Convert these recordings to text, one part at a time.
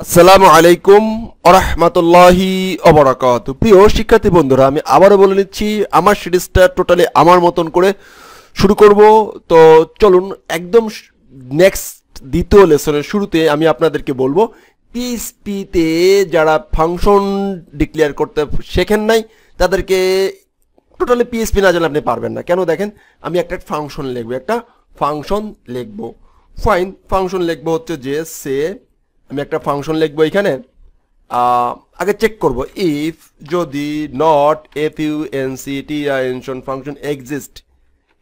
আসসালামু আলাইকুম ওয়া রাহমাতুল্লাহি ওয়া বারাকাতুহু। প্রিয় শিক্ষার্থী বন্ধুরা, আমি আবারও বলে নিচ্ছি, আমার সিরিজটা টোটালি আমার মতন করে শুরু করব। তো চলুন একদম নেক্সট দ্বিতীয় লেসনের শুরুতে আমি আপনাদেরকে বলবো, পিএইচপিতে যারা ফাংশন ডিক্লেয়ার করতে শেখেন নাই তাদেরকে টোটালি পিএইচপি না জানলে আপনি পারবেন না। কেন দেখেন, আমি একটা ফাংশন লিখবো, ফাইন ফাংশন লিখবো হচ্ছে যে সে আমি একটা ফাংশন লিখবো এখানে। আগে চেক করব ইফ যদি নট ফাংশন এক্সিস্ট,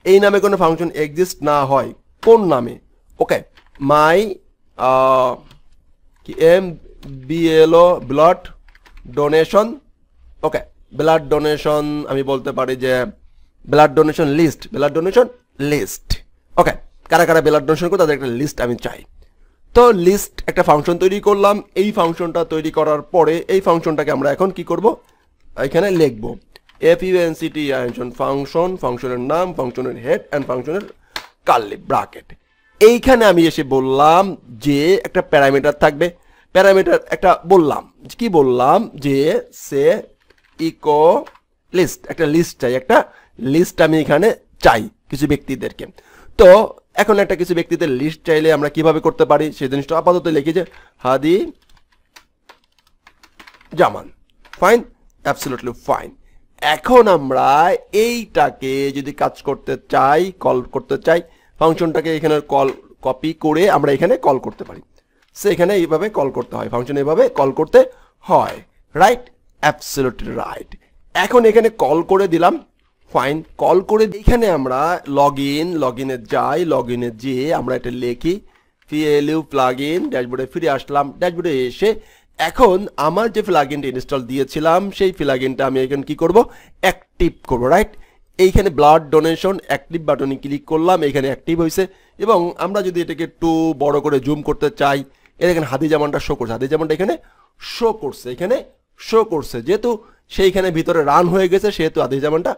এই নামে কোনো ফাংশন এক্সিস্ট না হয়, কোন নামে? ওকে, মাই MBLO ব্লাড ডোনেশন। ওকে, ব্লাড ডোনেশন আমি বলতে পারি যে ব্লাড ডোনেশন লিস্ট। ওকে, কারা কারা ব্লাড ডোনেশন করে তাদের একটা লিস্ট আমি চাই। তো লিস্ট একটা ফাংশন তৈরি করলাম। এই ফাংশনটা তৈরি করার পরে এই ফাংশনটাকে আমরা এখন কি করব, এখানে লিখব ফাংশন, ফাংশনের নাম, ফাংশনের হেড অ্যান্ড ফাংশনের কার্লি ব্র্যাকেট। এইখানে আমি এসে বললাম যে একটা প্যারামিটার থাকবে, প্যারামিটার একটা বললাম, কি বললাম যে সে ইকো লিস্ট, একটা লিস্ট চাই, একটা লিস্ট আমি এখানে চাই কিছু ব্যক্তিদেরকে। তো এখন একটা কিছু ব্যক্তিদের লিস্ট চাইলে আমরা কিভাবে করতে পারি সেই জিনিসটা আপাতত লিখি যে Hadi Zaman. Fine, absolutely fine. এখন আমরা এইটাকে যদি কাজ করতে চাই, কল করতে চাই, ফাংশনটাকে এখানে কপি করে আমরা এখানে কল করতে পারি। সে এখানে এইভাবে কল করতে হয়, ফাংশন এইভাবে কল করতে হয়, রাইট? Absolutely right. এখন এখানে কল করে দিলাম। ফাইন, কল করে এখানে আমরা লগইনে যাই, লগইনে যেয়ে আমরা এটা লিখি PLU প্লাগইন, ড্যাশবোর্ডে ফিরে আসলাম। ড্যাশবোর্ডে এসে এখন আমার যে প্লাগইনটা ইনস্টল দিয়েছিলাম সেই প্লাগইনটা আমি এখানে কি করব, অ্যাক্টিভ করব, রাইট? এইখানে ব্লাড ডোনেশন অ্যাক্টিভ বাটনে ক্লিক করলাম, এখানে অ্যাক্টিভ হয়েছে। এবং আমরা যদি এটাকে একটু বড় করে জুম করতে চাই, এখানে হাদি জামানটা শো করছে, হাদি জামানটা এখানে শো করছে, যেহেতু সেইখানে ভিতরে রান হয়ে গেছে সেহেতু হাদি জামানটা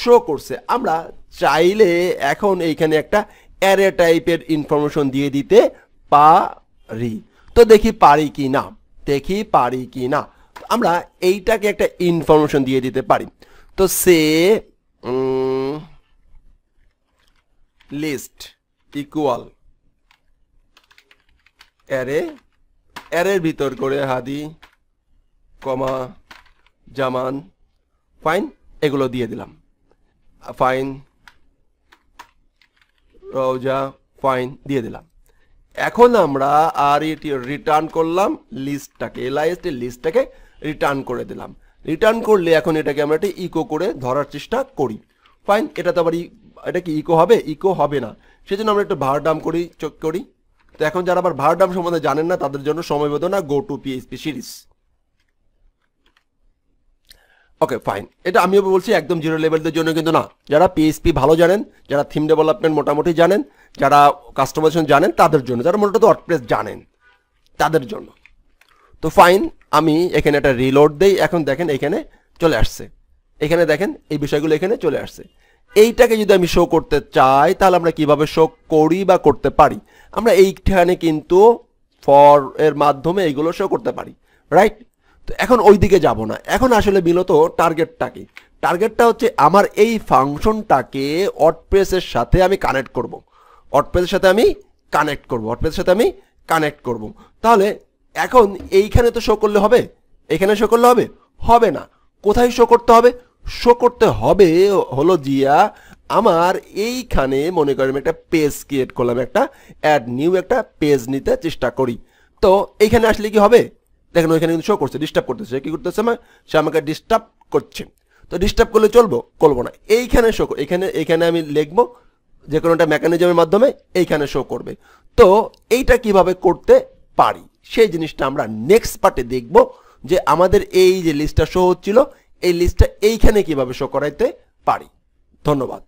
শো করছে। আমরা চাইলে এখন এইখানে একটা অ্যারে টাইপের ইনফরমেশন দিয়ে দিতে পারি। তো দেখি পারি কি না। আমরা এইটাকে একটা ইনফরমেশন দিয়ে দিতে পারি। তো সে লিস্ট ইকুয়াল অ্যারের ভিতর করে হাদি কমা জামান, ফাইন, এগুলো দিয়ে দিলাম। ফাইন, রোজা, ফাইন দিয়ে দিলাম। এখন আমরা আর এটি রিটার্ন করলাম লিস্টটাকে, লিস্টটাকে রিটার্ন করে দিলাম। রিটার্ন করলে এখন এটাকে আমরা একটা ইকো করে ধরার চেষ্টা করি। ফাইন, এটা তো আবার এটা কি ইকো হবে না, সেজন্য আমরা একটু ভারডাম করি। তো এখন যারা আবার ভারডাম সম্বন্ধে জানেন না তাদের জন্য সময়বেদনা go to PHP series. Okay fine, এটা আমিও বলছি একদম জিরো লেভেলদের জন্য কিন্তু না, যারা PHP ভালো জানেন, যারা থিম ডেভেলপমেন্ট মোটামুটি জানেন, যারা কাস্টমাইজেশন জানেন তাদের জন্য, যারা মোটামুটি ওয়ার্ডপ্রেস জানেন তাদের জন্য। তো ফাইন, আমি এখানে একটা রিলোড দেই। এখন দেখেন এখানে চলে আসছে, এখানে দেখেন এই বিষয়গুলো এখানে চলে আসছে। এইটাকে যদি আমি শো করতে চাই তাহলে আমরা কিভাবে শো করি বা করতে পারি, আমরা এইখানে কিন্তু ফর এর মাধ্যমে এইগুলো শো করতে পারি, রাইট? তো এখন ওই দিকে যাব না, এখন আসলে মূলত টার্গেটটা হচ্ছে আমার এই ফাংশনটাকে ওয়ার্ডপ্রেসের সাথে আমি কানেক্ট করব। তাহলে এখন এইখানে তো শো করলে হবে, এখানে শো করলে হবে না। কোথায় শো করতে হবে? হলো জিয়া আমার এইখানে মনে করেন একটা পেজ ক্রিয়েট করলাম, একটা অ্যাড নিউ একটা পেজ নিতে চেষ্টা করি। তো এইখানে আসলে কি হবে, দেখেন ওইখানে কিন্তু শো করছে, ডিস্টার্ব করতেছে। কি করতেছে, সে আমাকে ডিস্টার্ব করছে। তো ডিস্টার্ব করলে করবো না, এইখানে শো, এখানে আমি লিখবো যে কোনো একটা মেকানিজমের মাধ্যমে এইখানে শো করবে। তো এইটা কিভাবে করতে পারি সেই জিনিসটা আমরা নেক্সট পার্টে দেখব, যে আমাদের এই যে লিস্টটা শো হচ্ছিল এই লিস্টটা এইখানে কিভাবে শো করাইতে পারি। ধন্যবাদ।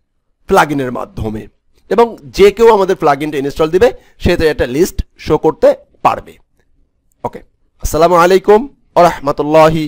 প্লাগইনের মাধ্যমে, এবং যে কেউ আমাদের প্লাগইনটা ইনস্টল দিবে সে একটা লিস্ট শো করতে পারবে। ওকে, আসসালামু আলাইকুম ওয়া রাহমাতুল্লাহি।